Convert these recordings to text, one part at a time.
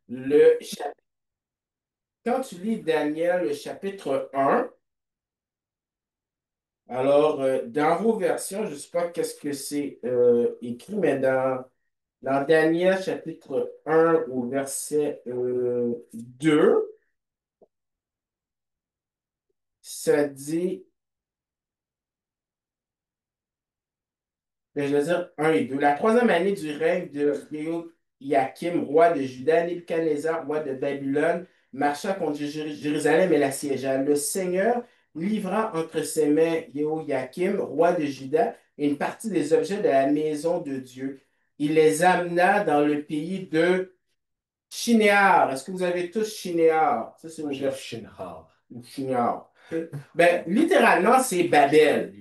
Le, chap- Quand tu lis Daniel, le chapitre 1, alors, dans vos versions, je ne sais pas qu'est-ce que c'est écrit, mais dans Daniel, chapitre 1, au verset 2, ça dit, je veux dire 1 et 2. La troisième année du règne de Joachim, roi de Juda, Nebuchadnezzar, roi de Babylone, marcha contre Jérusalem et l'assiégea. Le Seigneur livra entre ses mains Jéhoiakim, roi de Juda, et une partie des objets de la maison de Dieu. Il les amena dans le pays de Shinéar. Est-ce que vous avez tous Shinéar? Ça, c'est au Chef Shinhar. ou Shinéar. Ben, littéralement, c'est Babel.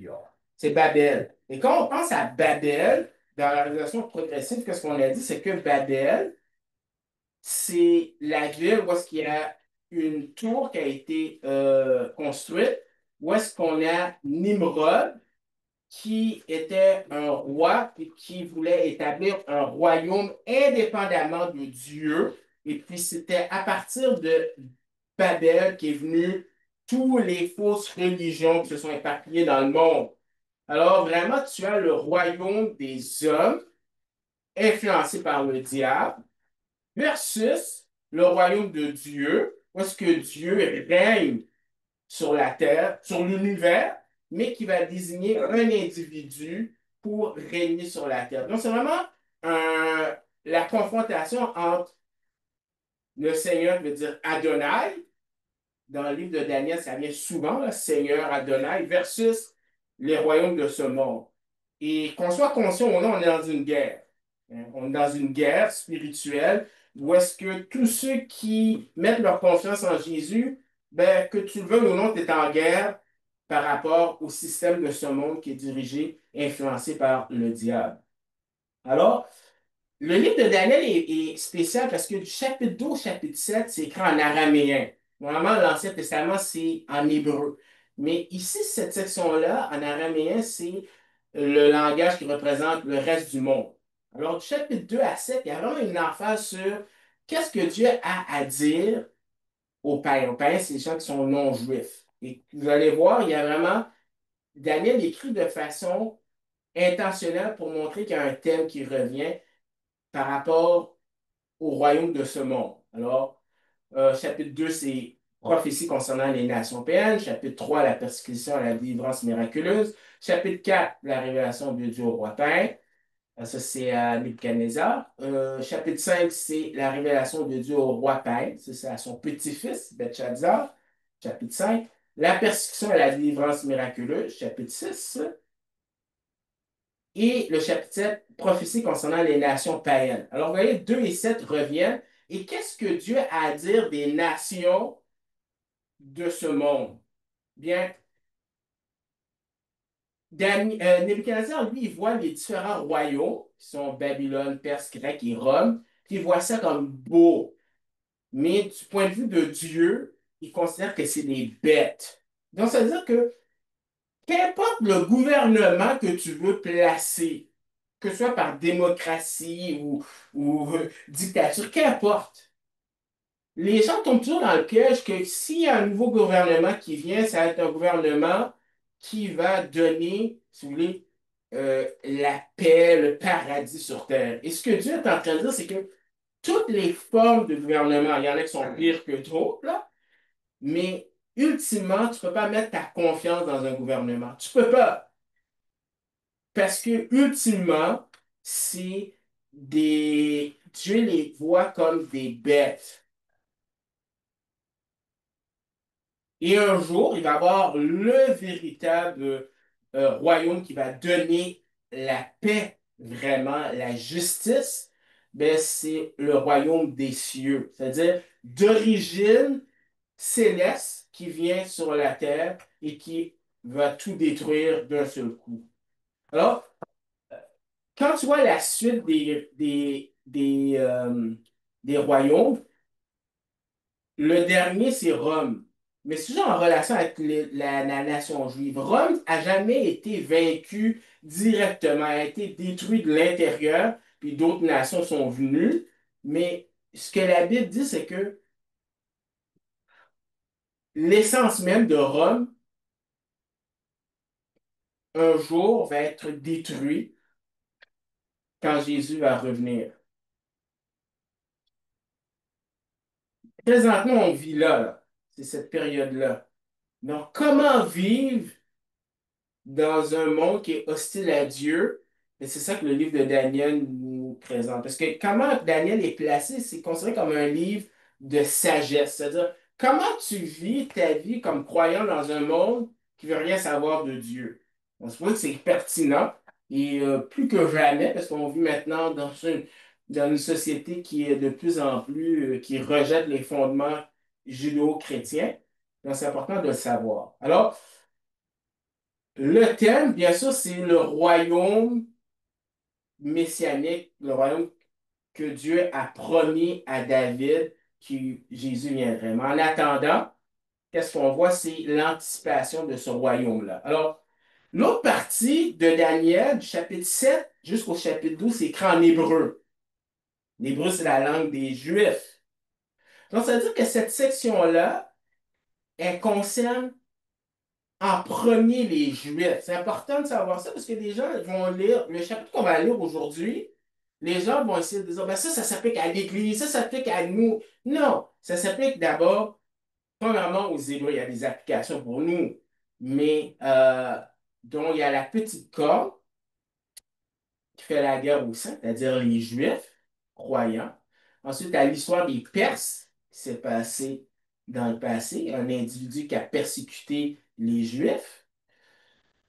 C'est Babel. Et quand on pense à Babel, dans la régulation progressive, qu'est-ce qu'on a dit? C'est que Babel, c'est la ville où est-ce qu'il y a une tour qui a été construite, où est-ce qu'on a Nimrod, qui était un roi et qui voulait établir un royaume indépendamment de Dieu. Et puis c'était à partir de Babel qu'est venu tous les fausses religions qui se sont éparpillées dans le monde. Alors vraiment, tu as le royaume des hommes influencé par le diable versus le royaume de Dieu, où est-ce que Dieu règne sur la terre, sur l'univers, mais qui va désigner un individu pour régner sur la terre. Donc, c'est vraiment la confrontation entre le Seigneur, qui veut dire Adonai, dans le livre de Daniel, ça vient souvent, le Seigneur Adonai, versus les royaumes de ce monde. Et qu'on soit conscient ou non, on est dans une guerre. Hein. On est dans une guerre spirituelle où est-ce que tous ceux qui mettent leur confiance en Jésus, ben, que tu le veuilles ou non, tu es en guerre par rapport au système de ce monde qui est dirigé, influencé par le diable. Alors, le livre de Daniel est spécial parce que du chapitre 2 au chapitre 7, c'est écrit en araméen. Normalement, l'Ancien Testament, c'est en hébreu. Mais ici, cette section-là, en araméen, c'est le langage qui représente le reste du monde. Alors, du chapitre 2 à 7, il y a vraiment une emphase sur qu'est-ce que Dieu a à dire aux païens. Aux païens, c'est les gens qui sont non-juifs. Et vous allez voir, il y a vraiment, Daniel écrit de façon intentionnelle pour montrer qu'il y a un thème qui revient par rapport au royaume de ce monde. Alors, chapitre 2, c'est prophétie concernant les nations païennes. Chapitre 3, la persécution et la délivrance miraculeuse. Chapitre 4, la révélation de Dieu au roi païen. Ça, c'est à Nebuchadnezzar. Chapitre 5, c'est la révélation de Dieu au roi païen. Ça, c'est à son petit-fils, Belshazzar. Chapitre 5. La persécution et la délivrance miraculeuse. Chapitre 6. Et le chapitre 7, prophétie concernant les nations païennes. Alors, vous voyez, 2 et 7 reviennent. Et qu'est-ce que Dieu a à dire des nations de ce monde? Bien, Nebuchadnezzar, lui, il voit les différents royaumes, qui sont Babylone, Perse, Grec et Rome, puis il voit ça comme beau. Mais du point de vue de Dieu, il considère que c'est des bêtes. Donc, ça veut dire que qu'importe le gouvernement que tu veux placer, que ce soit par démocratie ou dictature, qu'importe. Les gens tombent toujours dans le piège que s'il y a un nouveau gouvernement qui vient, ça va être un gouvernement qui va donner, si vous voulez, la paix, le paradis sur terre. Et ce que Dieu est en train de dire, c'est que toutes les formes de gouvernement, il y en a qui sont pires que d'autres, là, mais ultimement, tu ne peux pas mettre ta confiance dans un gouvernement. Tu ne peux pas. Parce que, ultimement, c'est des... Dieu les voit comme des bêtes. Et un jour, il va y avoir le véritable royaume qui va donner la paix, vraiment, la justice. Ben, c'est le royaume des cieux, c'est-à-dire d'origine céleste qui vient sur la terre et qui va tout détruire d'un seul coup. Alors, quand tu vois la suite des royaumes, le dernier, c'est Rome. Mais c'est toujours en relation avec la nation juive. Rome a jamais été vaincue directement, a été détruite de l'intérieur, puis d'autres nations sont venues. Mais ce que la Bible dit, c'est que l'essence même de Rome, un jour, va être détruite quand Jésus va revenir. Présentement, on vit là, là. C'est cette période-là. Donc, comment vivre dans un monde qui est hostile à Dieu? Et c'est ça que le livre de Daniel nous présente. Parce que comment Daniel est placé, c'est considéré comme un livre de sagesse. C'est-à-dire, comment tu vis ta vie comme croyant dans un monde qui veut rien savoir de Dieu? On se voit que c'est pertinent et plus que jamais, parce qu'on vit maintenant dans une société qui est de plus en plus, qui rejette les fondements judéo-chrétiens. Donc, c'est important de le savoir. Alors, le thème, bien sûr, c'est le royaume messianique, le royaume que Dieu a promis à David que Jésus viendrait. Mais en attendant, qu'est-ce qu'on voit? C'est l'anticipation de ce royaume-là. Alors, l'autre partie de Daniel, du chapitre 7 jusqu'au chapitre 12, c'est écrit en hébreu. L'hébreu, c'est la langue des Juifs. Donc, ça veut dire que cette section-là, elle concerne en premier les Juifs. C'est important de savoir ça parce que les gens vont lire le chapitre qu'on va lire aujourd'hui. Les gens vont essayer de dire, ben ça s'applique à l'Église, ça s'applique à nous. Non, ça s'applique d'abord, premièrement, aux Hébreux. Il y a des applications pour nous, mais dont il y a la petite corne qui fait la guerre aux saints, c'est-à-dire les Juifs croyants. Ensuite, il y a l'histoire des Perses qui s'est passé dans le passé, un individu qui a persécuté les Juifs.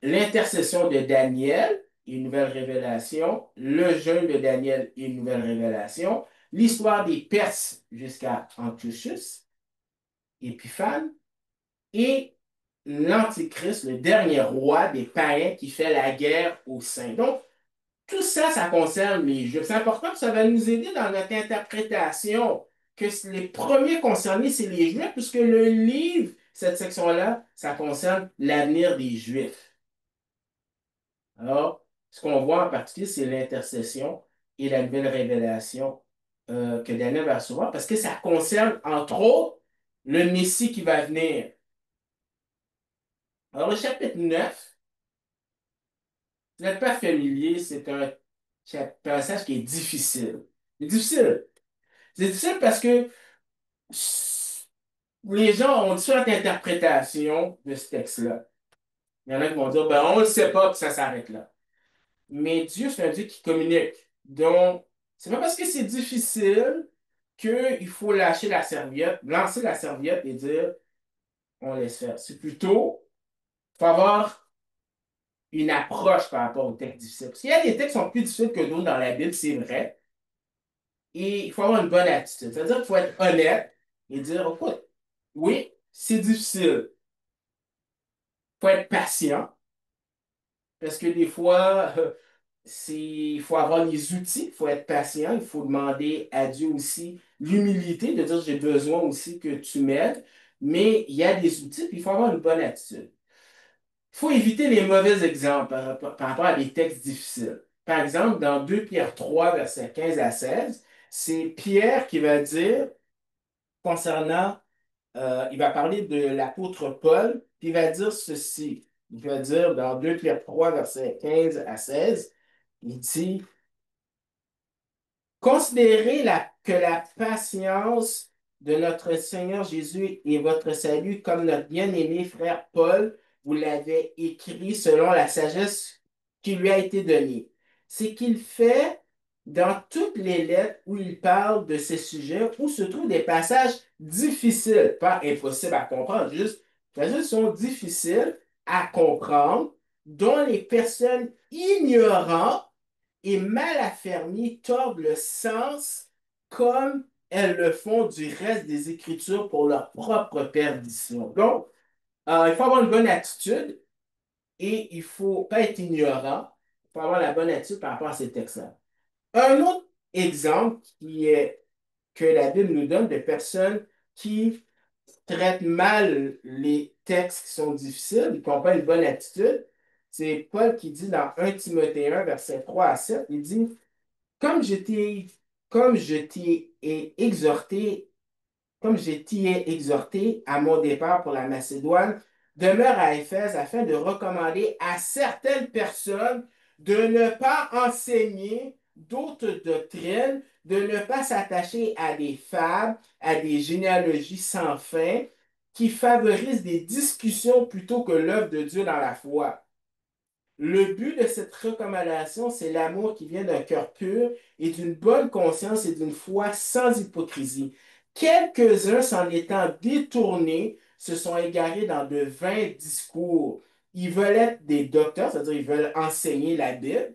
L'intercession de Daniel, une nouvelle révélation, le jeûne de Daniel, une nouvelle révélation, l'histoire des Perses jusqu'à Antiochus, Épiphane, et l'Antichrist, le dernier roi des païens qui fait la guerre aux saints. Donc, tout ça, ça concerne les Juifs. C'est important que ça va nous aider dans notre interprétation, que les premiers concernés, c'est les Juifs, puisque le livre, cette section-là, ça concerne l'avenir des Juifs. Alors, ce qu'on voit en particulier, c'est l'intercession et la nouvelle révélation que Daniel va recevoir, parce que ça concerne, entre autres, le Messie qui va venir. Alors, le chapitre 9, si vous n'êtes pas familier, c'est un passage qui est difficile. C'est difficile. C'est difficile parce que les gens ont différentes interprétations de ce texte-là. Il y en a qui vont dire, ben, on ne sait pas, que ça s'arrête là. Mais Dieu, c'est un Dieu qui communique. Donc, c'est pas parce que c'est difficile qu'il faut lâcher la serviette, lancer la serviette et dire on laisse faire. C'est plutôt, il faut avoir une approche par rapport aux textes difficiles. Parce qu'il y a des textes qui sont plus difficiles que d'autres dans la Bible, c'est vrai. Et il faut avoir une bonne attitude. C'est-à-dire qu'il faut être honnête et dire, écoute, oui, c'est difficile. Il faut être patient. Parce que des fois, il faut avoir les outils, il faut être patient, il faut demander à Dieu aussi l'humilité de dire j'ai besoin aussi que tu m'aides, mais il y a des outils, puis il faut avoir une bonne attitude. Il faut éviter les mauvais exemples par rapport à des textes difficiles. Par exemple, dans 2 Pierre 3, versets 15 à 16, c'est Pierre qui va dire concernant, il va parler de l'apôtre Paul, puis il va dire ceci. Il va dire dans 2 Pierre 3, versets 15 à 16, il dit, considérez que la patience de notre Seigneur Jésus et votre salut, comme notre bien-aimé frère Paul vous l'avait écrit selon la sagesse qui lui a été donnée. C'est qu'il fait dans toutes les lettres où il parle de ces sujets, où se trouvent des passages difficiles, pas impossibles à comprendre, juste passages qui sont difficiles à comprendre, dont les personnes ignorantes et mal affermies tordent le sens comme elles le font du reste des Écritures pour leur propre perdition. Donc, il faut avoir une bonne attitude et il ne faut pas être ignorant. Il faut avoir la bonne attitude par rapport à ces textes-là. Un autre exemple que la Bible nous donne de personnes qui traitent mal les textes qui sont difficiles, qui n'ont pas une bonne attitude, c'est Paul qui dit dans 1 Timothée 1, verset 3 à 7, il dit comme je t'ai et exhorté, comme j'ai été exhorté à mon départ pour la Macédoine, demeure à Éphèse afin de recommander à certaines personnes de ne pas enseigner d'autres doctrines, de ne pas s'attacher à des fables, à des généalogies sans fin qui favorisent des discussions plutôt que l'œuvre de Dieu dans la foi. Le but de cette recommandation, c'est l'amour qui vient d'un cœur pur et d'une bonne conscience et d'une foi sans hypocrisie. Quelques-uns, s'en étant détournés, se sont égarés dans de vains discours. Ils veulent être des docteurs, c'est-à-dire ils veulent enseigner la Bible.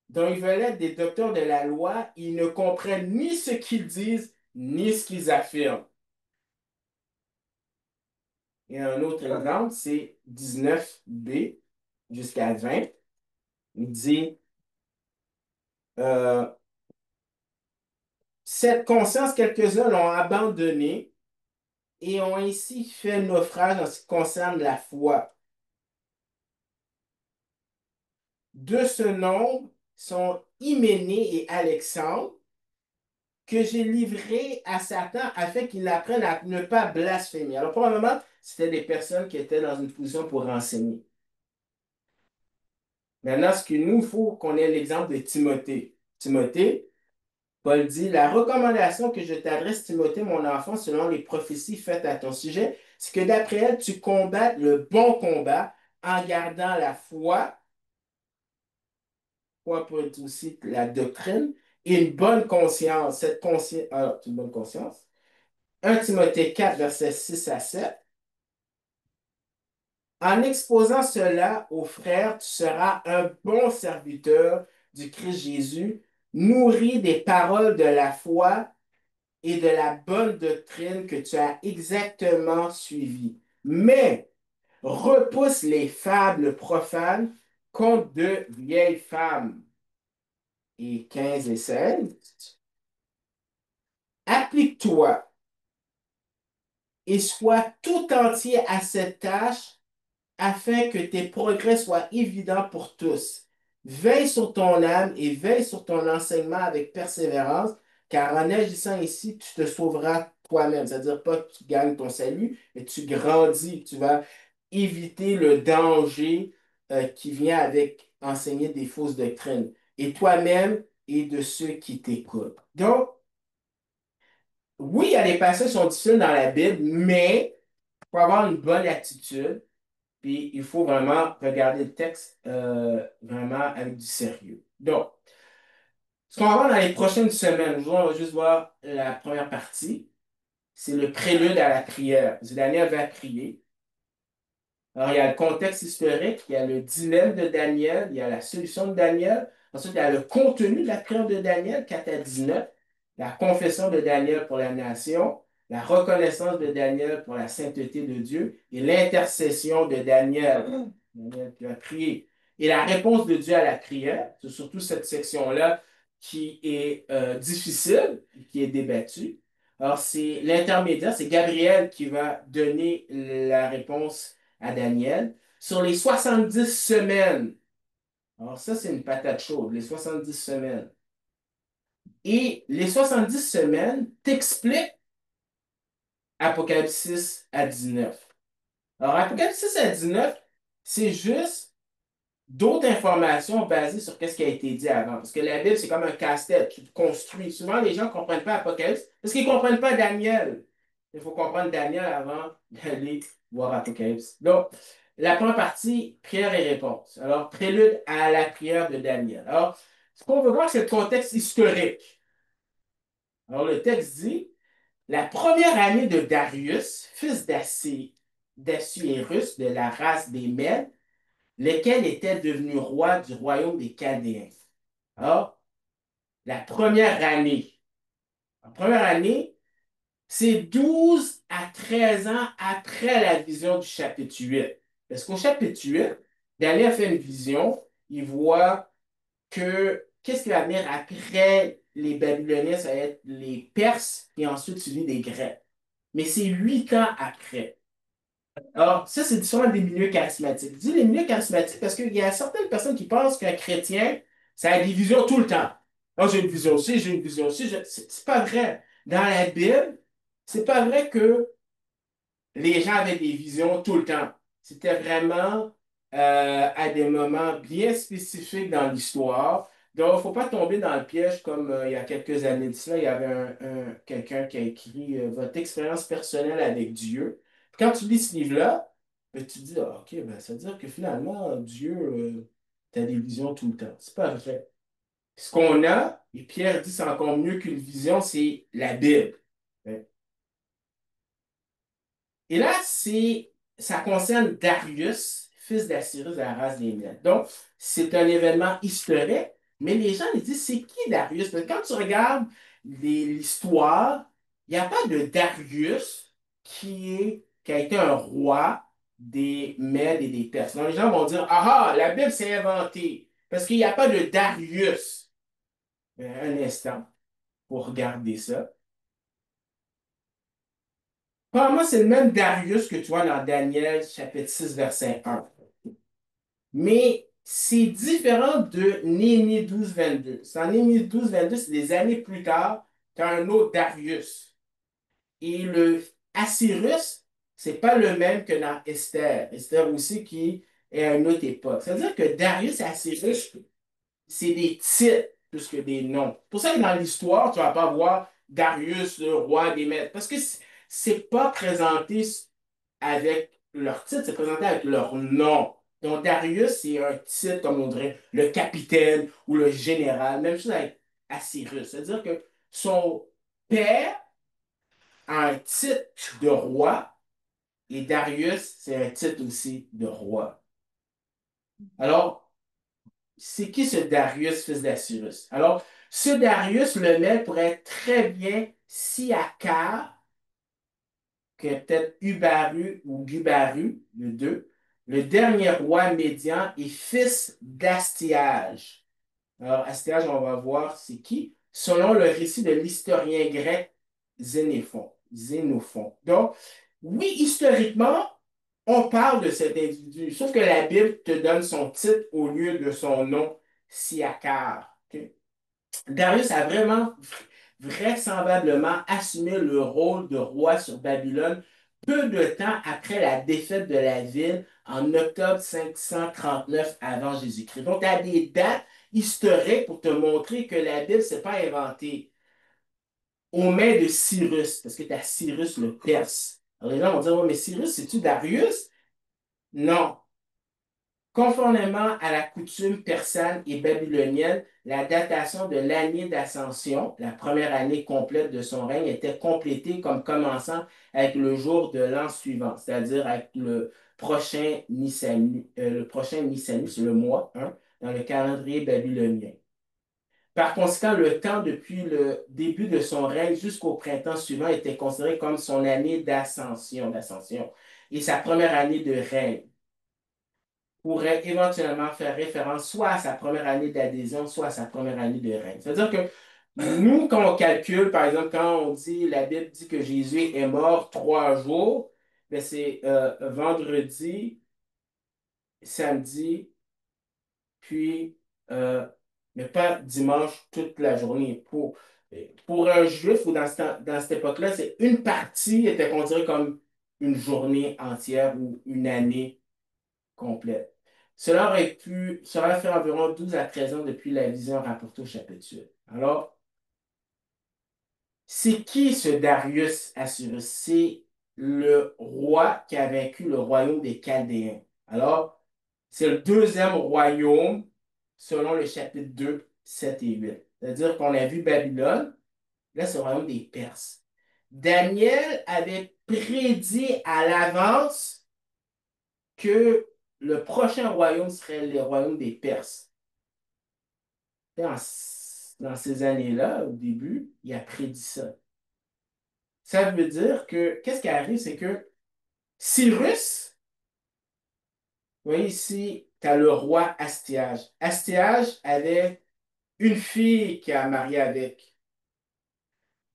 Donc, ils veulent être des docteurs de la loi. Ils ne comprennent ni ce qu'ils disent, ni ce qu'ils affirment. Et un autre exemple, c'est 19b jusqu'à 20. Il dit, euh, cette conscience, quelques-uns l'ont abandonnée et ont ainsi fait naufrage en ce qui concerne la foi. De ce nombre sont Hyménée et Alexandre, que j'ai livrés à Satan afin qu'il apprenne à ne pas blasphémer. Alors, probablement, c'était des personnes qui étaient dans une position pour enseigner. Maintenant, ce qu'il nous faut, qu'on ait l'exemple de Timothée. Timothée, Paul dit, la recommandation que je t'adresse, Timothée, mon enfant, selon les prophéties faites à ton sujet, c'est que d'après elle, tu combattes le bon combat en gardant la foi pour être aussi la doctrine, et une bonne conscience. Cette conscience, alors, une bonne conscience. 1 Timothée 4, versets 6 à 7. En exposant cela aux frères, tu seras un bon serviteur du Christ Jésus, nourri des paroles de la foi et de la bonne doctrine que tu as exactement suivie. Mais repousse les fables profanes contre de vieilles femmes. Et 15 et 16. Applique-toi et sois tout entier à cette tâche afin que tes progrès soient évidents pour tous. Veille sur ton âme et veille sur ton enseignement avec persévérance, car en agissant ici, tu te sauveras toi-même. C'est-à-dire pas que tu gagnes ton salut, mais tu grandis, tu vas éviter le danger qui vient avec enseigner des fausses doctrines, et toi-même et de ceux qui t'écoutent. Donc, oui, il y a des passages qui sont difficiles dans la Bible, mais il faut avoir une bonne attitude. Puis il faut vraiment regarder le texte vraiment avec du sérieux. Donc, ce qu'on va voir dans les prochaines semaines, aujourd'hui, on va juste voir la première partie. C'est le prélude à la prière. Daniel va prier. Alors, il y a le contexte historique, il y a le dilemme de Daniel, il y a la solution de Daniel. Ensuite, il y a le contenu de la prière de Daniel, 4 à 19, la confession de Daniel pour la nation, la reconnaissance de Daniel pour la sainteté de Dieu et l'intercession de Daniel. Daniel qui a prié. Et la réponse de Dieu à la prière, c'est surtout cette section-là qui est difficile, qui est débattue. Alors, c'est l'intermédiaire, c'est Gabriel qui va donner la réponse à Daniel sur les 70 semaines. Alors ça, c'est une patate chaude, les 70 semaines. Et les 70 semaines t'expliquent Apocalypse 6 à 19. Alors, Apocalypse 6 à 19, c'est juste d'autres informations basées sur ce qui a été dit avant. Parce que la Bible, c'est comme un casse-tête. Tu te construis. Souvent, les gens ne comprennent pas Apocalypse parce qu'ils ne comprennent pas Daniel. Il faut comprendre Daniel avant d'aller voir Apocalypse. Donc, la première partie, prière et réponse. Alors, prélude à la prière de Daniel. Alors, ce qu'on veut voir, c'est le contexte historique. Alors, le texte dit, la première année de Darius, fils d'Assuérus de la race des Mèdes, lequel était devenu roi du royaume des Chaldéens. Alors, la première année. La première année, c'est 12 à 13 ans après la vision du chapitre 8. Parce qu'au chapitre 8, Daniel fait une vision, il voit que qu'est-ce qui va venir après les Babyloniens, ça va être les Perses et ensuite suivi des Grecs. Mais c'est 8 ans après. Alors, ça, c'est souvent des milieux charismatiques. Je dis les milieux charismatiques parce qu'il y a certaines personnes qui pensent qu'un chrétien, ça a des visions tout le temps. Oh, j'ai une vision aussi, j'ai une vision aussi. C'est pas vrai. Dans la Bible, c'est pas vrai que les gens avaient des visions tout le temps. C'était vraiment à des moments bien spécifiques dans l'histoire. Donc, il ne faut pas tomber dans le piège comme il y a quelques années de cela, il y avait quelqu'un qui a écrit Votre expérience personnelle avec Dieu. Puis quand tu lis ce livre-là, ben, tu te dis, ah, OK, ben, ça veut dire que finalement, Dieu, tu as des visions tout le temps. C'est pas vrai. Ce qu'on a, et Pierre dit c'est encore mieux qu'une vision, c'est la Bible. Et là, ça concerne Darius, fils d'Assyrus de la race des Mèdes. Donc, c'est un événement historique, mais les gens ils disent, c'est qui Darius? Parce que quand tu regardes l'histoire, il n'y a pas de Darius qui a été un roi des Mèdes et des Perses. Donc, les gens vont dire, ah ah, la Bible s'est inventée, parce qu'il n'y a pas de Darius. Un instant pour regarder ça. Probablement, c'est le même Darius que tu vois dans Daniel chapitre 6 verset 1. Mais c'est différent de Néhémie 12 22. En Néhémie 12 22, c'est des années plus tard, tu as un autre Darius. Et le Assyrus, c'est pas le même que dans Esther. Esther aussi qui est à une autre époque. C'est-à-dire que Darius et Assyrus, c'est des titres plus que des noms. Pour ça que dans l'histoire, tu vas pas voir Darius, le roi des Mèdes, parce que c'est pas présenté avec leur titre, c'est présenté avec leur nom. Donc Darius, c'est un titre, comme on dirait, le capitaine ou le général. Même chose avec Assyrus. C'est-à-dire que son père a un titre de roi et Darius, c'est un titre aussi de roi. Alors, c'est qui ce Darius, fils d'Assyrus? Alors, ce Darius, le mec pourrait être très bien Siakar, qui est peut-être Ubaru ou Gubaru, le deux, le dernier roi médian et fils d'Astiage. Alors, Astiage, on va voir c'est qui, selon le récit de l'historien grec Xénophon. Donc, oui, historiquement, on parle de cet individu, sauf que la Bible te donne son titre au lieu de son nom, Siakar. OK? Darius a vraiment vraisemblablement assumé le rôle de roi sur Babylone peu de temps après la défaite de la ville en octobre 539 avant Jésus-Christ. Donc, tu as des dates historiques pour te montrer que la Bible ne s'est pas inventée aux mains de Cyrus, parce que tu as Cyrus le Perse. Alors, les gens vont dire, ouais, mais Cyrus, c'est-tu Darius? Non. Conformément à la coutume persane et babylonienne, la datation de l'année d'ascension, la première année complète de son règne, était complétée comme commençant avec le jour de l'an suivant, c'est-à-dire avec le prochain Nissan, c'est le mois 1, dans le calendrier babylonien. Par conséquent, le temps depuis le début de son règne jusqu'au printemps suivant était considéré comme son année d'ascension, et sa première année de règne pourrait éventuellement faire référence soit à sa première année d'adhésion, soit à sa première année de règne. C'est-à-dire que nous, quand on calcule, par exemple, quand on dit, la Bible dit que Jésus est mort 3 jours, ben c'est vendredi, samedi, puis, euh, mais pas dimanche toute la journée. Pour un juif, ou dans cette époque-là, c'est une partie était considérée comme une journée entière ou une année complète. Cela fait environ 12 à 13 ans depuis la vision rapportée au chapitre 8. Alors, c'est qui ce Darius Assyrus? C'est le roi qui a vaincu le royaume des Chaldéens. Alors, c'est le deuxième royaume selon le chapitre 2, 7 et 8. C'est-à-dire qu'on a vu Babylone, là, c'est le royaume des Perses. Daniel avait prédit à l'avance que le prochain royaume serait le royaume des Perses. Dans, dans ces années-là, au début, il a prédit ça. Ça veut dire que, qu'est-ce qui arrive, c'est que Cyrus, vous voyez ici, tu as le roi Astiage. Astiage avait une fille qui a marié avec,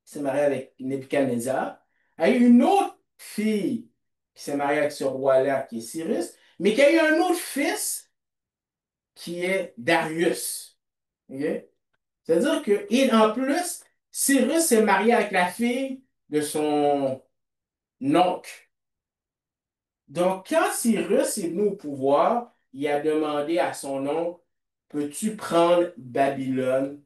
qui s'est mariée avec Nebuchadnezzar, a eu une autre fille qui s'est mariée avec ce roi-là, qui est Cyrus, mais qui a eu un autre fils qui est Darius. OK? C'est-à-dire que, et en plus, Cyrus s'est marié avec la fille de son oncle. Donc, quand Cyrus est venu au pouvoir, il a demandé à son oncle, peux-tu prendre Babylone,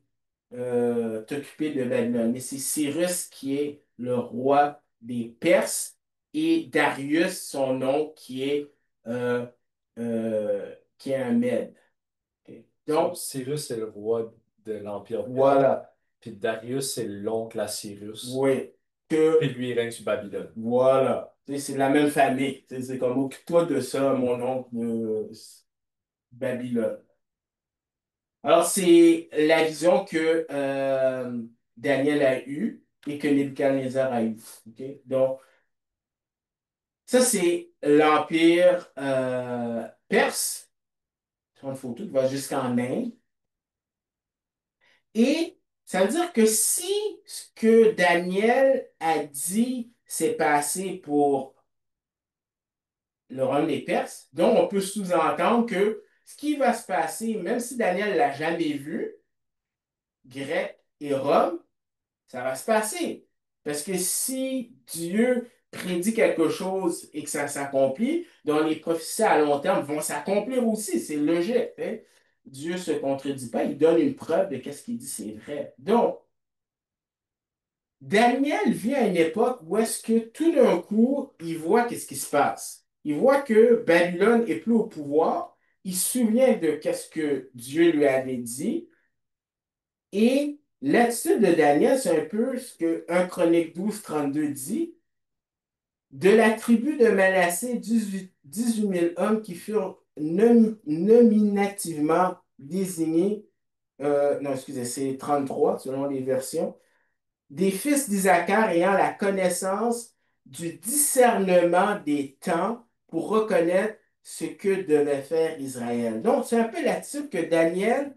t'occuper de Babylone? Mais c'est Cyrus qui est le roi des Perses et Darius, son oncle, euh, qui est un Mède. Ok. So, Donc, Cyrus est le roi de l'Empire perse, voilà. puis Darius c'est l'oncle à Cyrus, Oui. puis Que, lui il règne sur Babylone. voilà. Tu sais, c'est la même famille. Tu sais, c'est comme, occupe-toi de ça, mon oncle de Babylone. Alors, c'est la vision que Daniel a eue et que Nebuchadnezzar a eue. OK? Donc, ça, c'est l'Empire perse. Sur une photo qui va jusqu'en Inde. Et ça veut dire que si ce que Daniel a dit s'est passé pour le royaume des Perses, donc on peut sous-entendre que ce qui va se passer, même si Daniel ne l'a jamais vu, Grec et Rome, ça va se passer. Parce que si Dieu prédit quelque chose et que ça s'accomplit, donc les prophéties à long terme vont s'accomplir aussi. C'est logique, hein. Dieu ne se contredit pas, il donne une preuve de qu'est-ce qu'il dit, c'est vrai. Donc, Daniel vit à une époque où est-ce que tout d'un coup, il voit qu'est-ce qui se passe. Il voit que Babylone est plus au pouvoir. Il se souvient de qu'est-ce que Dieu lui avait dit. Et l'attitude de Daniel, c'est un peu ce que 1 Chronique 12, 32 dit. De la tribu de Manassé, 18 000 hommes qui furent nominativement désignés, non, excusez, c'est 33 selon les versions, des fils d'Isaacar ayant la connaissance du discernement des temps pour reconnaître ce que devait faire Israël. Donc, c'est un peu là-dessus que Daniel,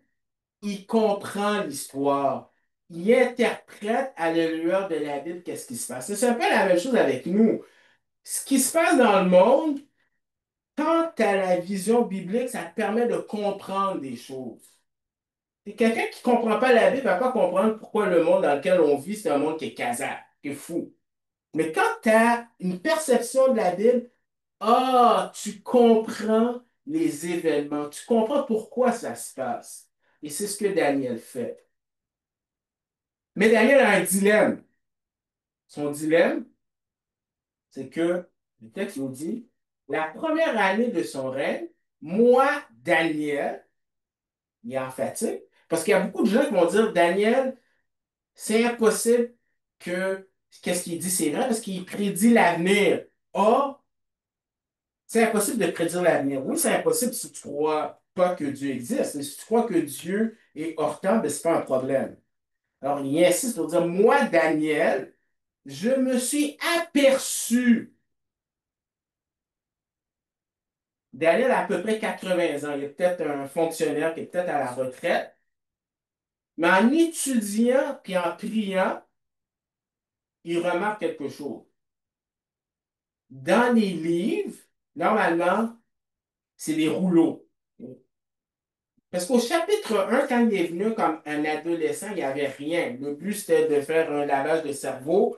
il comprend l'histoire. Il interprète à la lueur de la Bible qu'est-ce qui se passe. C'est un peu la même chose avec nous. Ce qui se passe dans le monde, quant à la vision biblique, ça te permet de comprendre des choses. Et quelqu'un qui ne comprend pas la Bible ne va pas comprendre pourquoi le monde dans lequel on vit, c'est un monde qui est casard, qui est fou. Mais quand tu as une perception de la Bible, ah, tu comprends les événements, tu comprends pourquoi ça se passe. Et c'est ce que Daniel fait. Mais Daniel a un dilemme. Son dilemme, c'est que, le texte nous dit, la première année de son règne, moi, Daniel, il est emphatique, parce qu'il y a beaucoup de gens qui vont dire, Daniel, c'est impossible que qu'est-ce qu'il dit, c'est vrai, parce qu'il prédit l'avenir. Or, c'est impossible de prédire l'avenir. Oui, c'est impossible si tu ne crois pas que Dieu existe. Et si tu crois que Dieu est hors temps, ben, ce n'est pas un problème. Alors, il insiste pour dire, moi, Daniel, je me suis aperçu. Daniel a à peu près 80 ans. Il y a peut-être un fonctionnaire qui est peut-être à la retraite. Mais en étudiant puis en priant, il remarque quelque chose. Dans les livres, normalement, c'est des rouleaux. Parce qu'au chapitre 1, quand il est venu comme un adolescent, il n'y avait rien. Le but, c'était de faire un lavage de cerveau.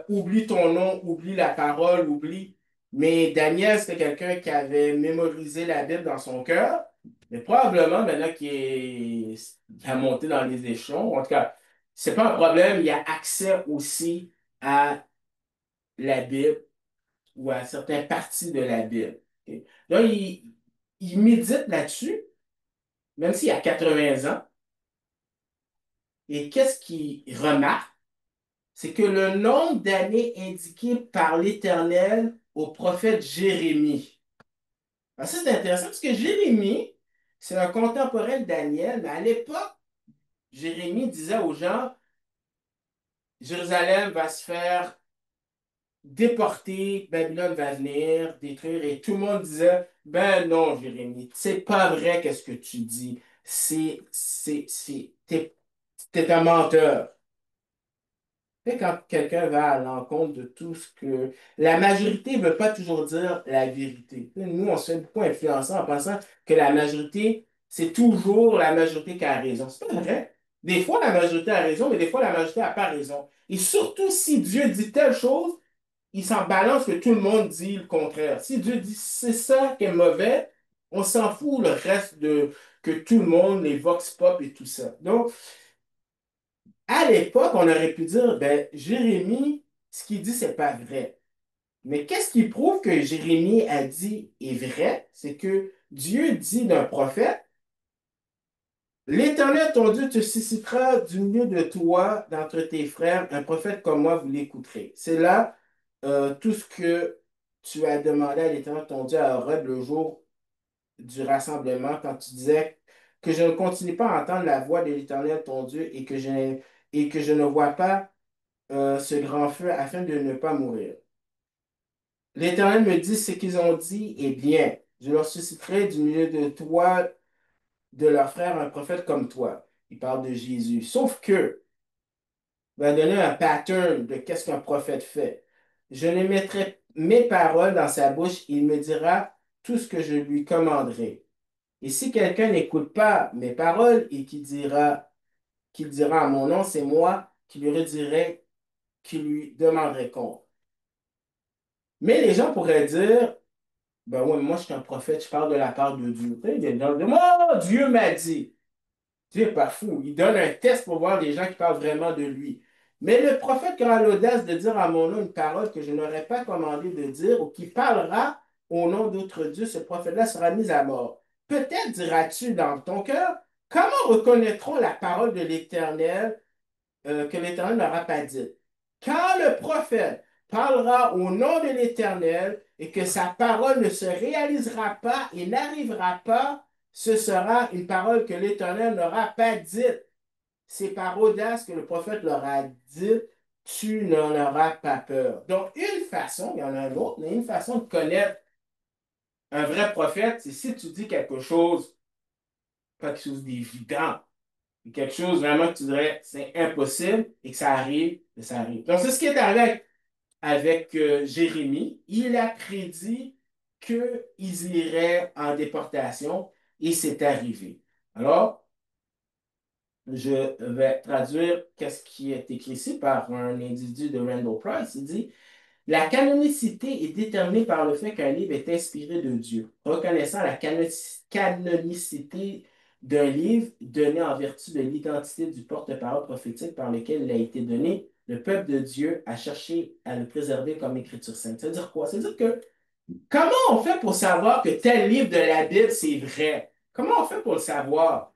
Oublie ton nom, oublie la parole, oublie. Mais Daniel, c'était quelqu'un qui avait mémorisé la Bible dans son cœur. Mais probablement, maintenant qu'il a monté dans les échelons, en tout cas, c'est pas un problème, il a accès aussi à la Bible ou à certaines parties de la Bible. Ok? Donc, il médite là-dessus, même s'il a 80 ans. Et qu'est-ce qu'il remarque? C'est que le nombre d'années indiquées par l'Éternel au prophète Jérémie. Alors ça, c'est intéressant parce que Jérémie, c'est un contemporain de Daniel, mais à l'époque, Jérémie disait aux gens, Jérusalem va se faire déporter, Babylone va venir, détruire, et tout le monde disait, ben non, Jérémie, c'est pas vrai qu'est-ce que tu dis. T'es un menteur. Et quand quelqu'un va à l'encontre de tout ce que... La majorité ne veut pas toujours dire la vérité. Nous, on se fait beaucoup influencer en pensant que la majorité, c'est toujours la majorité qui a raison. C'est pas vrai. Des fois, la majorité a raison, mais des fois, la majorité n'a pas raison. Et surtout, si Dieu dit telle chose, il s'en balance que tout le monde dit le contraire. Si Dieu dit c'est ça qui est mauvais, on s'en fout le reste de que tout le monde, les vox pop et tout ça. Donc, à l'époque, on aurait pu dire, ben, Jérémie, ce qu'il dit, c'est pas vrai. Mais qu'est-ce qui prouve que Jérémie a dit est vrai? C'est que Dieu dit d'un prophète, l'Éternel, ton Dieu, te suscitera du milieu de toi, d'entre tes frères, un prophète comme moi, vous l'écouterez. C'est là tout ce que tu as demandé à l'Éternel, ton Dieu, à Horeb le jour du rassemblement, quand tu disais que je ne continue pas à entendre la voix de l'Éternel, ton Dieu, et que je ne vois pas ce grand feu afin de ne pas mourir. L'Éternel me dit ce qu'ils ont dit est bien. Je leur susciterai du milieu de toi, de leurs frères, un prophète comme toi. Il parle de Jésus. Sauf que, il va donner un pattern de qu'est-ce qu'un prophète fait. Je ne mettrai mes paroles dans sa bouche, il me dira tout ce que je lui commanderai. Et si quelqu'un n'écoute pas mes paroles et qu'il dira à mon nom, c'est moi qui lui redirai, qui lui demanderai compte. Mais les gens pourraient dire, ben ouais, moi je suis un prophète, je parle de la part de Dieu. Tu sais, il y a des gens qui disent, oh, Dieu m'a dit. Dieu n'est pas fou. Il donne un test pour voir les gens qui parlent vraiment de lui. Mais le prophète qui aura l'audace de dire à mon nom une parole que je n'aurais pas commandé de dire ou qui parlera au nom d'autres dieux, ce prophète-là sera mis à mort. Peut-être diras-tu dans ton cœur, comment reconnaîtrons la parole de l'Éternel que l'Éternel n'aura pas dit? Quand le prophète parlera au nom de l'Éternel et que sa parole ne se réalisera pas et n'arrivera pas, ce sera une parole que l'Éternel n'aura pas dite. C'est par audace que le prophète leur a dit, tu n'en auras pas peur. Donc, une façon, il y en a une autre, mais une façon de connaître un vrai prophète, c'est si tu dis quelque chose, pas quelque chose d'évident, quelque chose vraiment que tu dirais c'est impossible et que ça arrive, et ça arrive. Donc, c'est ce qui est arrivé avec Jérémie. Il a prédit qu'ils iraient en déportation et c'est arrivé. Alors, je vais traduire qu'est-ce qui est écrit ici par un individu de Randall Price. Il dit, la canonicité est déterminée par le fait qu'un livre est inspiré de Dieu. Reconnaissant la canonicité d'un livre donné en vertu de l'identité du porte-parole prophétique par lequel il a été donné, le peuple de Dieu a cherché à le préserver comme écriture sainte. Ça veut dire quoi? Ça veut dire que comment on fait pour savoir que tel livre de la Bible, c'est vrai? Comment on fait pour le savoir?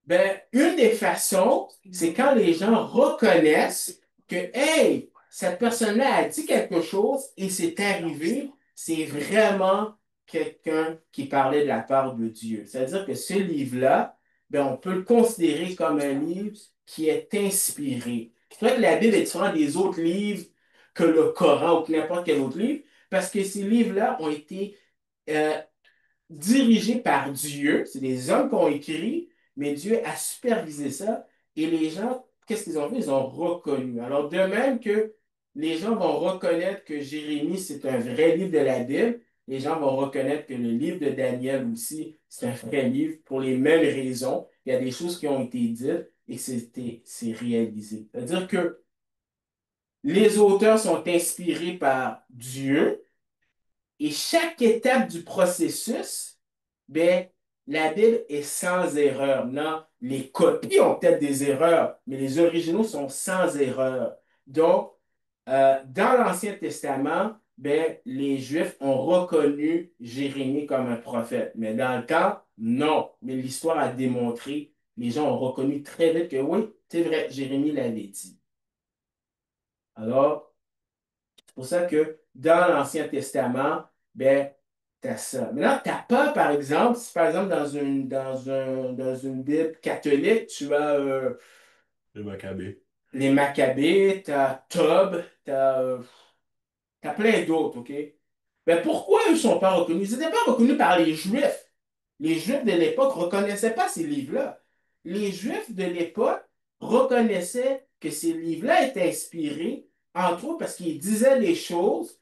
Ben, une des façons, c'est quand les gens reconnaissent que, hey, cette personne-là a dit quelque chose et c'est arrivé, c'est vraiment quelqu'un qui parlait de la part de Dieu. C'est-à-dire que ce livre-là, ben, on peut le considérer comme un livre qui est inspiré. C'est vrai que la Bible est différente des autres livres, que le Coran ou que n'importe quel autre livre, parce que ces livres-là ont été euh, dirigé par Dieu. C'est des hommes qui ont écrit, mais Dieu a supervisé ça. Et les gens, qu'est-ce qu'ils ont fait? Ils ont reconnu. Alors, de même que les gens vont reconnaître que Jérémie, c'est un vrai livre de la Bible, les gens vont reconnaître que le livre de Daniel aussi, c'est un vrai livre pour les mêmes raisons. Il y a des choses qui ont été dites et c'est réalisé. C'est-à-dire que les auteurs sont inspirés par Dieu et chaque étape du processus, ben, la Bible est sans erreur. Non, les copies ont peut-être des erreurs, mais les originaux sont sans erreur. Donc, dans l'Ancien Testament, ben, les Juifs ont reconnu Jérémie comme un prophète. Mais dans le temps, non. Mais l'histoire a démontré, les gens ont reconnu très vite que oui, c'est vrai, Jérémie l'avait dit. Alors, c'est pour ça que dans l'Ancien Testament, ben, t'as ça. Maintenant, t'as pas, par exemple, si par exemple dans une Bible catholique, tu as Le Maccabée. les Maccabées, t'as Tob, t'as plein d'autres, OK? Ben, pourquoi ils ne sont pas reconnus? Ils n'étaient pas reconnus par les Juifs. Les Juifs de l'époque ne reconnaissaient pas ces livres-là. Les Juifs de l'époque reconnaissaient que ces livres-là étaient inspirés, entre autres parce qu'ils disaient des choses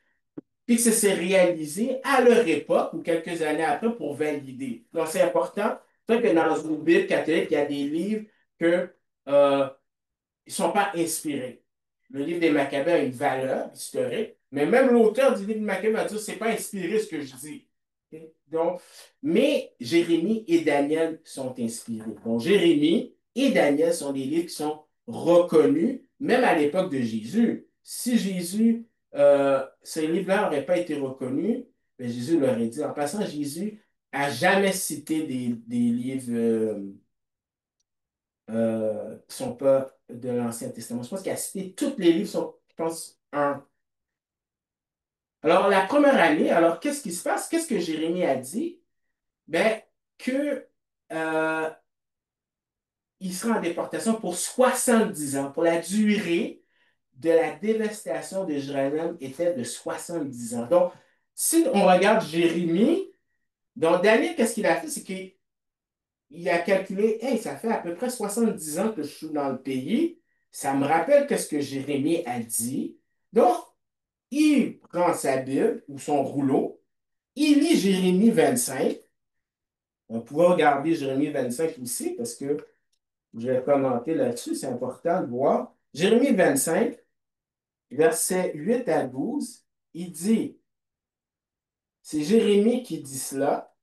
puis que ça s'est réalisé à leur époque ou quelques années après pour valider. Donc, c'est important. C'est vrai que dans une Bible catholique, il y a des livres que euh, ils ne sont pas inspirés. Le livre des Maccabées a une valeur historique, mais même l'auteur du livre des Maccabées va dire, c'est pas inspiré ce que je dis. Ok? Donc, mais Jérémie et Daniel sont inspirés. Donc, Jérémie et Daniel sont des livres qui sont reconnus, même à l'époque de Jésus. Si Jésus, ces livres-là n'auraient pas été reconnus, ben Jésus leur aurait dit. En passant, Jésus a jamais cité des livres qui ne sont pas de l'Ancien Testament. Je pense qu'il a cité tous les livres, sauf, je pense, un. Alors, la première année, alors, qu'est-ce qui se passe? Qu'est-ce que Jérémie a dit? Ben, que euh, il sera en déportation pour 70 ans, pour la durée de la dévastation de Jérusalem était de 70 ans. Donc, si on regarde Jérémie, donc Daniel, qu'est-ce qu'il a fait? C'est qu'il a calculé, hey, ça fait à peu près 70 ans que je suis dans le pays. Ça me rappelle qu'est-ce que Jérémie a dit. Donc, il prend sa Bible ou son rouleau, il lit Jérémie 25. On pourrait regarder Jérémie 25 ici parce que je vais commenter là-dessus, c'est important de voir. Jérémie 25, versets 8 à 12, il dit, c'est Jérémie qui dit cela,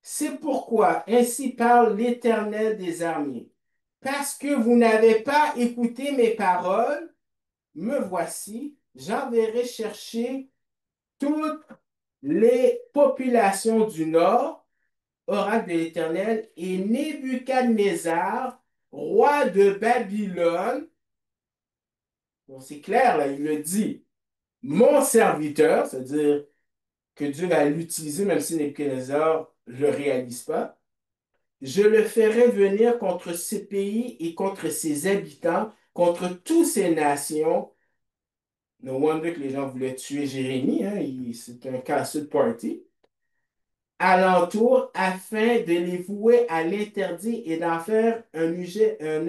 c'est pourquoi ainsi parle l'Éternel des armées. Parce que vous n'avez pas écouté mes paroles, me voici, j'enverrai chercher toutes les populations du nord, oracle de l'Éternel, et Nebuchadnezzar, roi de Babylone. Bon, c'est clair, là, il le dit. Mon serviteur, c'est-à-dire que Dieu va l'utiliser, même si Nebuchadnezzar ne le réalise pas. Je le ferai venir contre ces pays et contre ses habitants, contre toutes ces nations. No wonder que les gens voulaient tuer Jérémie, hein, c'est un casse party. Alentour afin de les vouer à l'interdit et d'en faire un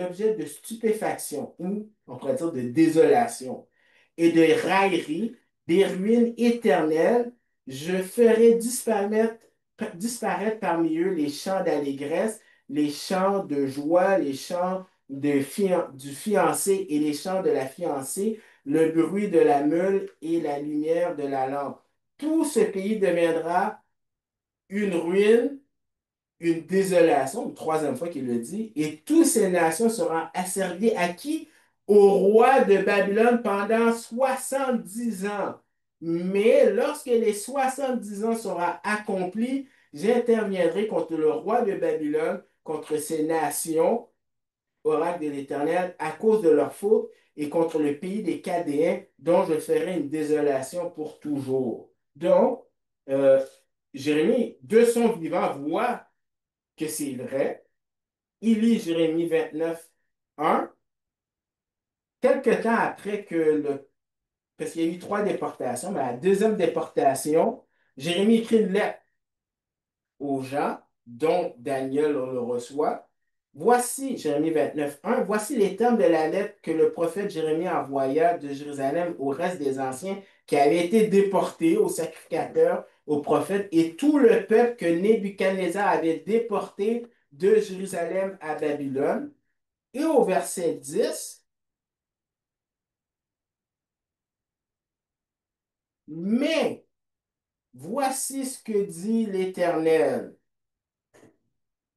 objet de stupéfaction ou, on pourrait dire, de désolation et de raillerie, des ruines éternelles. Je ferai disparaître parmi eux les chants d'allégresse, les chants de joie, les chants du fiancé et les chants de la fiancée, le bruit de la meule et la lumière de la lampe. Tout ce pays deviendra une ruine, une désolation, une troisième fois qu'il le dit, et toutes ces nations seront asservies à qui? Au roi de Babylone pendant 70 ans. Mais lorsque les 70 ans seront accomplis, j'interviendrai contre le roi de Babylone, contre ces nations, oracle de l'Éternel, à cause de leur faute, et contre le pays des Chaldéens, dont je ferai une désolation pour toujours. Donc, euh, Jérémie, de son vivant, voit que c'est vrai. Il lit Jérémie 29, 1. Quelque temps après que parce qu'il y a eu trois déportations, mais la deuxième déportation, Jérémie écrit une lettre aux gens, dont Daniel le reçoit. Voici, Jérémie 29, 1, voici les termes de la lettre que le prophète Jérémie envoya de Jérusalem au reste des anciens qui avaient été déportés, aux sacrificateurs, aux prophètes et tout le peuple que Nebuchadnezzar avait déporté de Jérusalem à Babylone. Et au verset 10, mais voici ce que dit l'Éternel.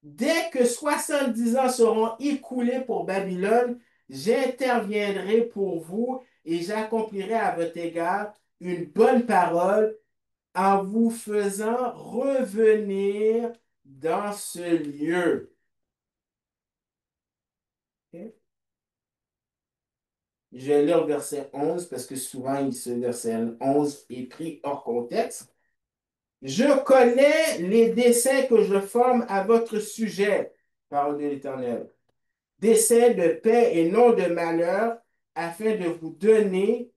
Dès que 70 ans seront écoulés pour Babylone, j'interviendrai pour vous et j'accomplirai à votre égard une bonne parole en vous faisant revenir dans ce lieu. Ok? Je vais lire le verset 11 parce que souvent ce verset 11 est pris hors contexte. Je connais les desseins que je forme à votre sujet, parole de l'Éternel. Desseins de paix et non de malheur, afin de vous donner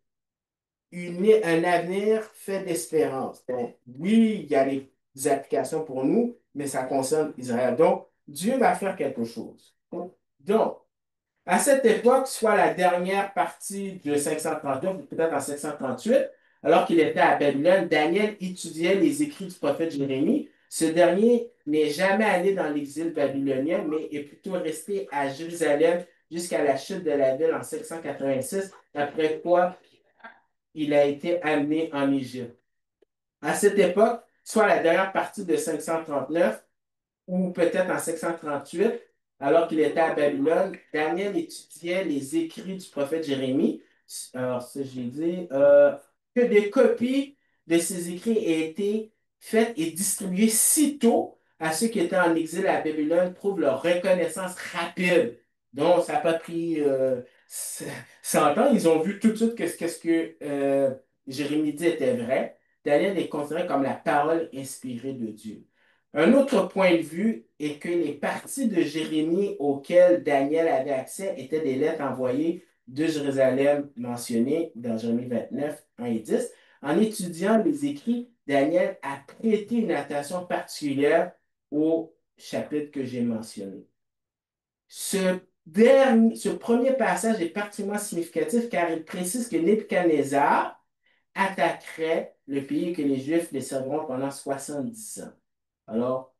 un avenir fait d'espérance. Donc, oui, il y a des applications pour nous, mais ça concerne Israël. Donc, Dieu va faire quelque chose. Donc, à cette époque, soit la dernière partie de 539, ou peut-être en 538, alors qu'il était à Babylone, Daniel étudiait les écrits du prophète Jérémie. Ce dernier n'est jamais allé dans l'exil babylonien, mais est plutôt resté à Jérusalem jusqu'à la chute de la ville en 786, après quoi il a été amené en Égypte. À cette époque, soit la dernière partie de 539, ou peut-être en 538, alors qu'il était à Babylone, Daniel étudiait les écrits du prophète Jérémie. Alors, ça, j'ai dit que des copies de ces écrits aient été faites et distribuées si tôt à ceux qui étaient en exil à Babylone prouve leur reconnaissance rapide. Donc, ça n'a pas pris 100 ans. Ils ont vu tout de suite que ce que Jérémie dit était vrai. Daniel est considéré comme la parole inspirée de Dieu. Un autre point de vue est que les parties de Jérémie auxquelles Daniel avait accès étaient des lettres envoyées de Jérusalem mentionnées dans Jérémie 29, 1 et 10. En étudiant les écrits, Daniel a prêté une attention particulière au chapitre que j'ai mentionné. Ce premier passage est particulièrement significatif car il précise que Nebuchadnezzar attaquerait le pays et que les Juifs les serviront pendant 70 ans. Alors,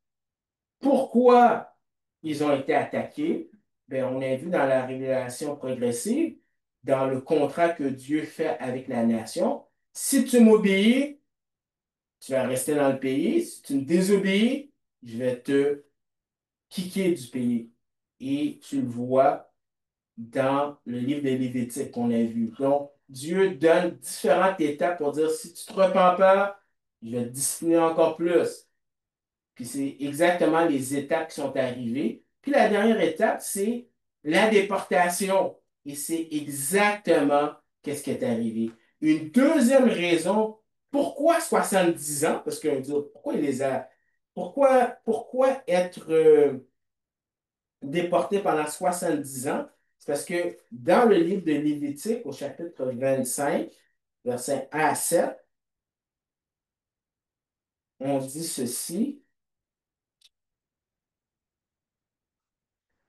pourquoi ils ont été attaqués? Ben, on a vu dans la révélation progressive, dans le contrat que Dieu fait avec la nation, si tu m'obéis, tu vas rester dans le pays. Si tu me désobéis, je vais te kicker du pays. Et tu le vois dans le livre des Lévitique qu'on a vu. Donc, Dieu donne différentes étapes pour dire, si tu ne te repens pas, je vais te discipliner encore plus. Puis c'est exactement les étapes qui sont arrivées. Puis la dernière étape, c'est la déportation. Et c'est exactement qu'est-ce qui est arrivé. Une deuxième raison, pourquoi 70 ans? Parce qu'on dit, pourquoi il les a... Pourquoi être déporté pendant 70 ans? C'est parce que dans le livre de Lévitique, au chapitre 25, versets 1 à 7, on dit ceci.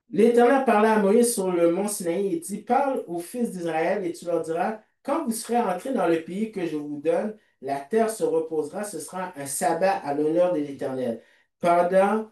L'Éternel parla à Moïse sur le mont Sinaï et dit, parle aux fils d'Israël et tu leur diras, quand vous serez entrés dans le pays que je vous donne, la terre se reposera, ce sera un sabbat à l'honneur de l'Éternel. Pendant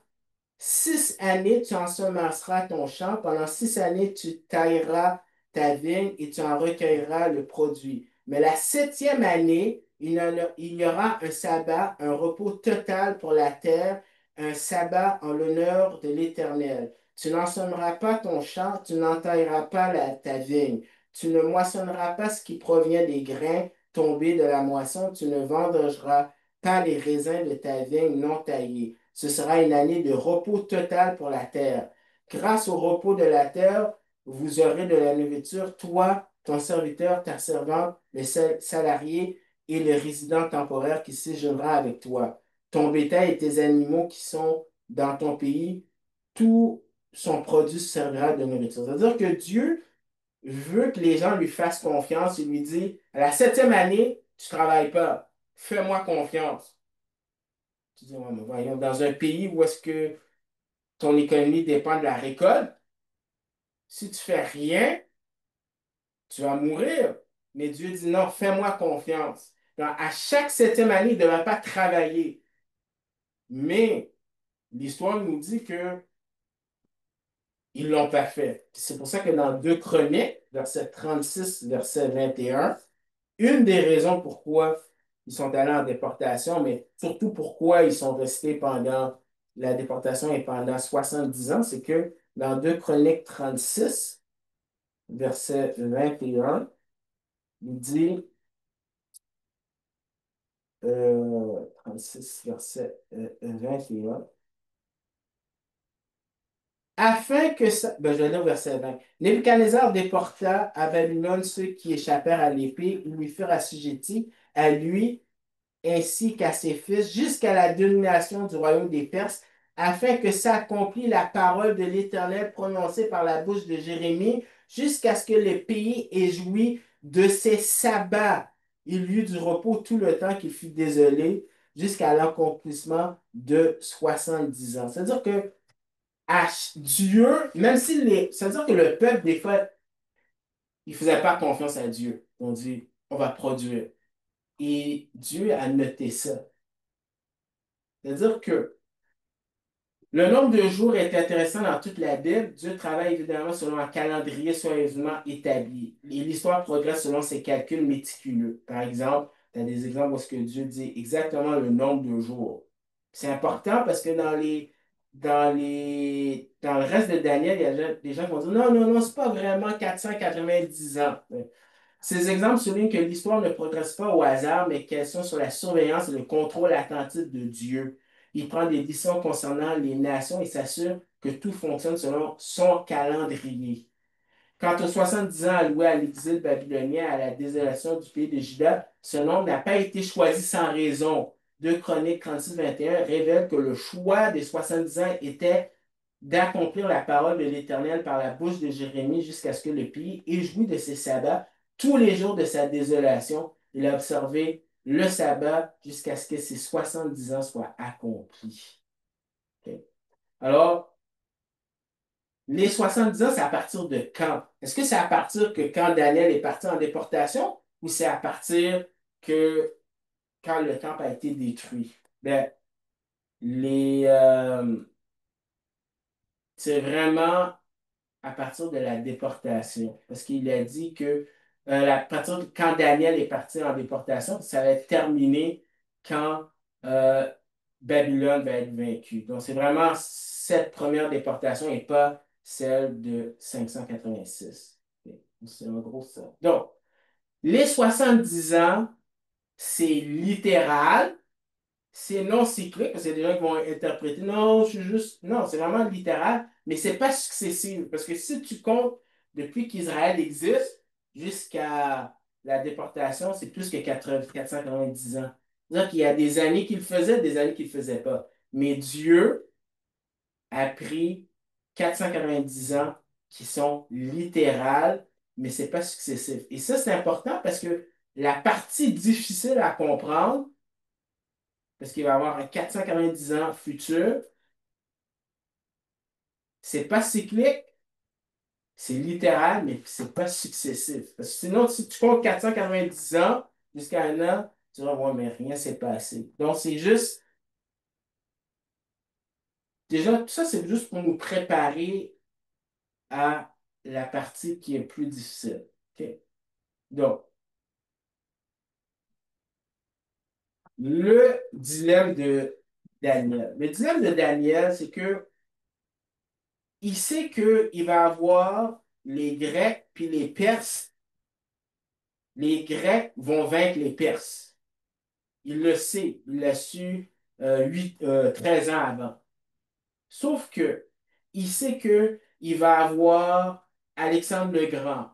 6 années, tu ensemenceras ton champ. Pendant 6 années, tu tailleras ta vigne et tu en recueilleras le produit. Mais la septième année, il y aura un sabbat, un repos total pour la terre, un sabbat en l'honneur de l'Éternel. Tu n'ensommeras pas ton champ, tu n'entailleras pas ta vigne. Tu ne moissonneras pas ce qui provient des grains tombés de la moisson. Tu ne vendangeras pas les raisins de ta vigne non taillée. Ce sera une année de repos total pour la terre. Grâce au repos de la terre, vous aurez de la nourriture, toi, ton serviteur, ta servante, le salarié et le résident temporaire qui séjournera avec toi. Ton bétail et tes animaux qui sont dans ton pays, tout son produit servira de nourriture. C'est-à-dire que Dieu veut que les gens lui fassent confiance. Il lui dit, à la septième année, tu ne travailles pas. Fais-moi confiance. Tu dis, ouais, mais voyons, dans un pays où est-ce que ton économie dépend de la récolte, si tu fais rien, tu vas mourir. Mais Dieu dit, non, fais-moi confiance. Donc, à chaque septième année, il ne devrait pas travailler. Mais l'histoire nous dit que ils ne l'ont pas fait. C'est pour ça que dans 2 Chroniques, verset 36, verset 21, une des raisons pourquoi ils sont allés en déportation, mais surtout pourquoi ils sont restés pendant la déportation et pendant 70 ans, c'est que dans 2 Chroniques 36, verset 21, il dit, 36, verset 21, afin que ça. Ben, je vais lire au verset 20. Nebuchadnezzar déporta à Babylone ceux qui échappèrent à l'épée, ils lui furent assujettis à lui ainsi qu'à ses fils jusqu'à la domination du royaume des Perses, afin que s'accomplisse la parole de l'Éternel prononcée par la bouche de Jérémie, jusqu'à ce que le pays ait joui de ses sabbats. Il y eut du repos tout le temps qu'il fut désolé, jusqu'à l'accomplissement de 70 ans. C'est-à-dire que Dieu, même s'il est. C'est-à-dire que le peuple, des fois, il ne faisait pas confiance à Dieu. On dit, on va produire. Et Dieu a noté ça. C'est-à-dire que Le nombre de jours est intéressant dans toute la Bible. Dieu travaille évidemment selon un calendrier soigneusement établi. Et l'histoire progresse selon ses calculs méticuleux. Par exemple, tu as des exemples où ce que Dieu dit exactement le nombre de jours. C'est important parce que dans le reste de Daniel, il y a des gens qui vont dire non, non, non, c'est pas vraiment 490 ans. Ces exemples soulignent que l'histoire ne progresse pas au hasard, mais qu'elles sont sur la surveillance et le contrôle attentif de Dieu. Il prend des décisions concernant les nations et s'assure que tout fonctionne selon son calendrier. Quant aux 70 ans alloués à l'exil babylonien, à la désolation du pays de Juda, ce nombre n'a pas été choisi sans raison. 2 Chroniques 36-21 révèle que le choix des 70 ans était d'accomplir la parole de l'Éternel par la bouche de Jérémie jusqu'à ce que le pays ait joui de ses sabbats tous les jours de sa désolation. Il a observé le sabbat jusqu'à ce que ses 70 ans soient accomplis. OK? Alors, les 70 ans, c'est à partir de quand? Est-ce que c'est à partir que quand Daniel est parti en déportation ou c'est à partir que quand le temple a été détruit? Ben, les, c'est vraiment à partir de la déportation. Parce qu'il a dit que à partir de quand Daniel est parti en déportation, ça va être terminé quand euh, Babylone va être vaincue. Donc, c'est vraiment cette première déportation et pas celle de 586. C'est en gros ça. Donc, les 70 ans, c'est littéral, c'est non cyclique, parce qu'il y a des gens qui vont interpréter, non, je suis juste, non, c'est vraiment littéral, mais c'est pas successif, parce que si tu comptes depuis qu'Israël existe jusqu'à la déportation, c'est plus que 490 ans. C'est-à-dire qu'il y a des années qu'il faisait, des années qu'il ne faisait pas. Mais Dieu a pris 490 ans qui sont littérales, mais c'est pas successif. Et ça, c'est important parce que la partie difficile à comprendre, parce qu'il va y avoir un 490 ans futur, c'est pas cyclique, c'est littéral, mais c'est pas successif. Parce que sinon, si tu comptes 490 ans jusqu'à un an, tu vas voir, mais rien s'est passé. Donc, c'est juste, déjà, tout ça, c'est juste pour nous préparer à la partie qui est plus difficile. OK? Donc, le dilemme de Daniel. Le dilemme de Daniel, c'est que il sait qu'il va avoir les Grecs puis les Perses. Les Grecs vont vaincre les Perses. Il le sait, il l'a su 13 ans avant. Sauf que il sait qu'il va avoir Alexandre le Grand.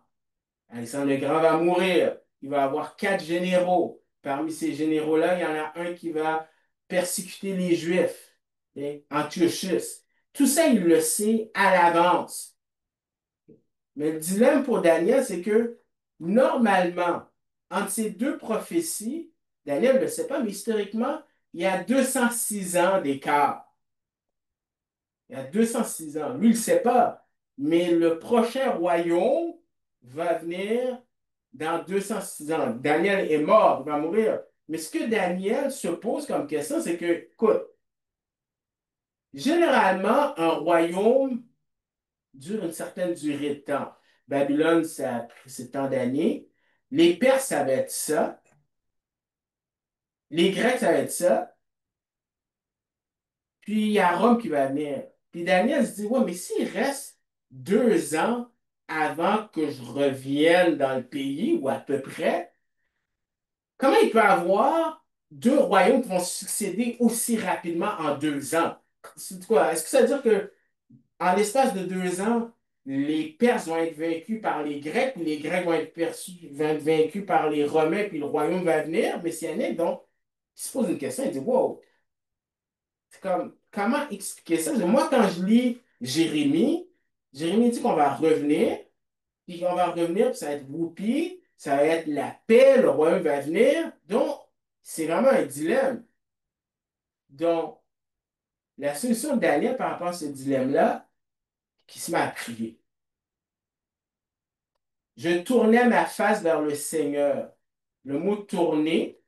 Alexandre le Grand va mourir. Il va avoir 4 généraux. Parmi ces généraux-là, il y en a un qui va persécuter les Juifs, ok? Antiochus. Tout ça, il le sait à l'avance. Mais le dilemme pour Daniel, c'est que normalement, entre ces deux prophéties, Daniel ne le sait pas, mais historiquement, il y a 206 ans d'écart. Il y a 206 ans. Lui, il ne le sait pas. Mais le prochain royaume va venir dans 206 ans. Daniel est mort, il va mourir. Mais ce que Daniel se pose comme question, c'est que, écoute, généralement, un royaume dure une certaine durée de temps. Babylone, ça a pris ces temps d'années. Les Perses, ça va être ça. Les Grecs, ça va être ça. Puis il y a Rome qui va venir. Puis Daniel se dit, ouais, mais s'il reste 2 ans avant que je revienne dans le pays, ou à peu près, comment il peut avoir deux royaumes qui vont se succéder aussi rapidement en 2 ans? C'est quoi? Est-ce que ça veut dire que en l'espace de 2 ans, les Perses vont être vaincus par les Grecs, les Grecs vont être vaincus par les Romains, puis le royaume va venir messianique? Donc, il se pose une question, il dit, wow, c'est comme, comment expliquer ça? Parce que moi, quand je lis Jérémie, Jérémie dit qu'on va revenir, puis qu'on va revenir, puis ça va être whoopie, ça va être la paix, le royaume va venir. Donc, c'est vraiment un dilemme. Donc, la solution de Daniel par rapport à ce dilemme-là, qui se met à prier. Je tournais ma face vers le Seigneur. Le mot tourner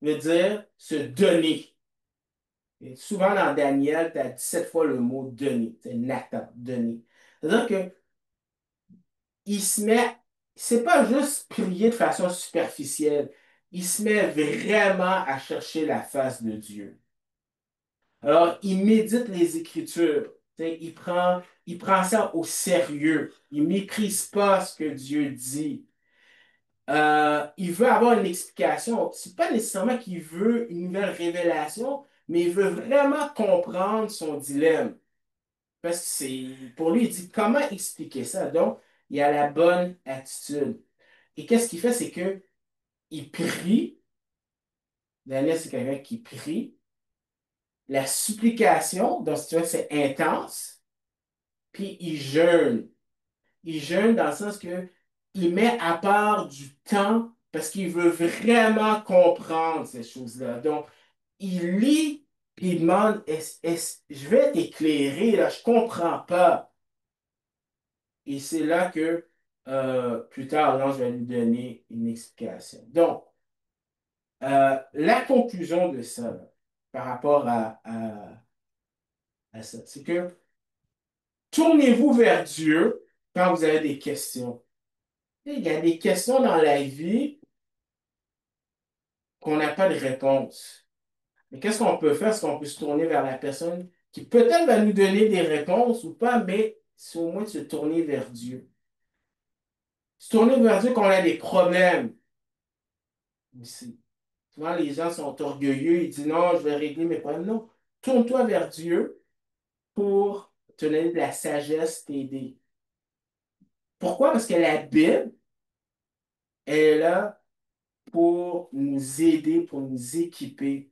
veut dire se donner. Et souvent dans Daniel, tu as 17 fois le mot donner, c'est Nathan, donner. C'est-à-dire que il se met, c'est pas juste prier de façon superficielle, il se met vraiment à chercher la face de Dieu. Alors, il médite les Écritures. Tu sais, il prend ça au sérieux. Il méprise pas ce que Dieu dit. Il veut avoir une explication. C'est pas nécessairement qu'il veut une nouvelle révélation, mais il veut vraiment comprendre son dilemme. Parce que pour lui, il dit comment expliquer ça? Donc, il a la bonne attitude. Et qu'est-ce qu'il fait? C'est que il prie. Daniel, c'est quelqu'un qui prie. La supplication, donc, si tu vois, c'est intense. Puis il jeûne. Il jeûne dans le sens que il met à part du temps parce qu'il veut vraiment comprendre ces choses-là. Donc, il lit, puis il demande, je vais t'éclairer, là, je comprends pas. Et c'est là que plus tard, l'ange va lui donner une explication. Donc, la conclusion de ça, là, par rapport à ça, c'est que tournez-vous vers Dieu quand vous avez des questions. Il y a des questions dans la vie qu'on n'a pas de réponse. Mais qu'est-ce qu'on peut faire? Est-ce qu'on peut se tourner vers la personne qui peut-être va nous donner des réponses ou pas, mais c'est au moins de se tourner vers Dieu. Se tourner vers Dieu quand on a des problèmes aussi. Souvent, les gens sont orgueilleux, ils disent non, je vais régler mes problèmes. Non, tourne-toi vers Dieu pour te donner de la sagesse, t'aider. Pourquoi? Parce que la Bible, elle est là pour nous aider, pour nous équiper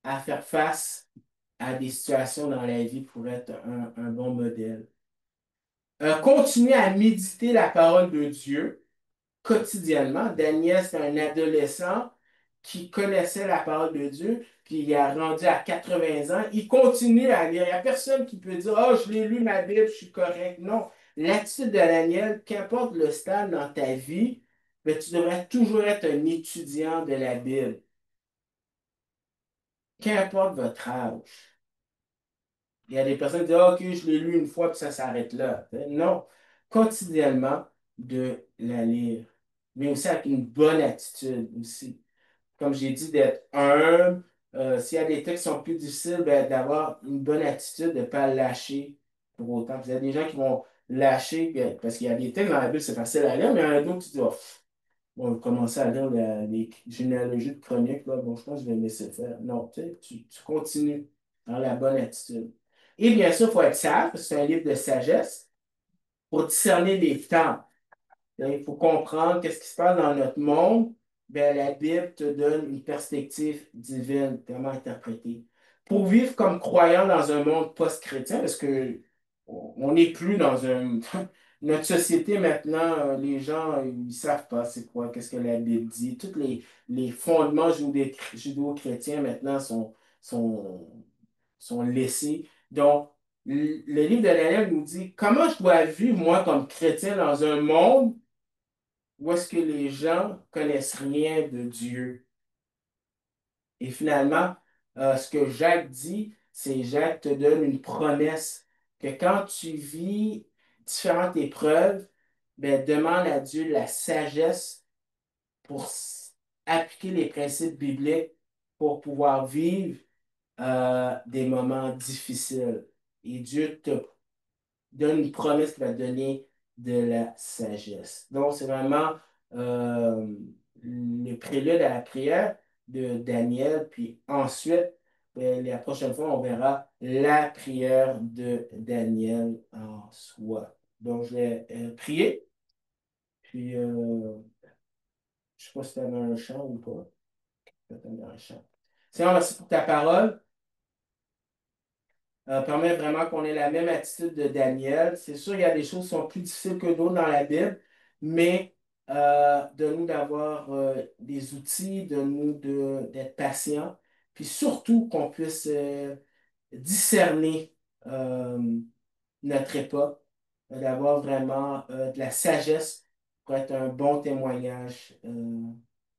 à faire face à des situations dans la vie pour être un bon modèle. Continuer à méditer la parole de Dieu quotidiennement. Daniel, c'est un adolescent qui connaissait la parole de Dieu, puis il a rendu à 80 ans. Il continue à lire. Il n'y a personne qui peut dire, oh, je l'ai lu ma Bible, je suis correct. Non. L'attitude de Daniel, qu'importe le stade dans ta vie, ben, tu devrais toujours être un étudiant de la Bible. Qu'importe votre âge. Il y a des personnes qui disent, ah, OK, je l'ai lu une fois, puis ça s'arrête là. Non, quotidiennement, de la lire. Mais aussi avec une bonne attitude aussi. Comme j'ai dit, d'être humble. S'il y a des textes qui sont plus difficiles, ben, d'avoir une bonne attitude, de ne pas lâcher pour autant. Puis il y a des gens qui vont lâcher, ben, parce qu'il y a des textes dans la Bible, c'est facile à lire, mais il y en a d'autres qui disent, oh, bon, commencer à lire les généalogies de chroniques, là, bon, je pense que je vais laisser faire. Non, tu sais, tu continues dans la bonne attitude. Et bien sûr, il faut être sage, parce que c'est un livre de sagesse, pour discerner les temps. Il faut comprendre qu'est-ce qui se passe dans notre monde. Ben, la Bible te donne une perspective divine, comment interpréter. Pour vivre comme croyant dans un monde post-chrétien, parce que on n'est plus dans un... Notre société maintenant, les gens, ils savent pas c'est quoi, qu'est-ce que la Bible dit. Tous les fondements judéo-chrétiens maintenant sont, sont laissés. Donc, le livre de Daniel nous dit comment je dois vivre, moi, comme chrétien, dans un monde où est-ce que les gens connaissent rien de Dieu. Et finalement, ce que Jacques dit, c'est Jacques te donne une promesse que quand tu vis différentes épreuves, ben, demande à Dieu la sagesse pour appliquer les principes bibliques pour pouvoir vivre des moments difficiles. Et Dieu te donne une promesse qui va te donner de la sagesse. Donc, c'est vraiment euh, le prélude à la prière de Daniel. Puis ensuite, la prochaine fois, on verra la prière de Daniel en soi. Donc, je vais prier. Puis, je ne sais pas si tu avais un chant ou pas. Peut-être un chant. Seigneur, merci pour ta parole. Permet vraiment qu'on ait la même attitude de Daniel. C'est sûr, il y a des choses qui sont plus difficiles que d'autres dans la Bible, mais donne-nous d'avoir des outils, d'être patients, puis surtout qu'on puisse discerner euh, notre époque, d'avoir vraiment de la sagesse pour être un bon témoignage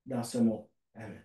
dans ce monde. Amen.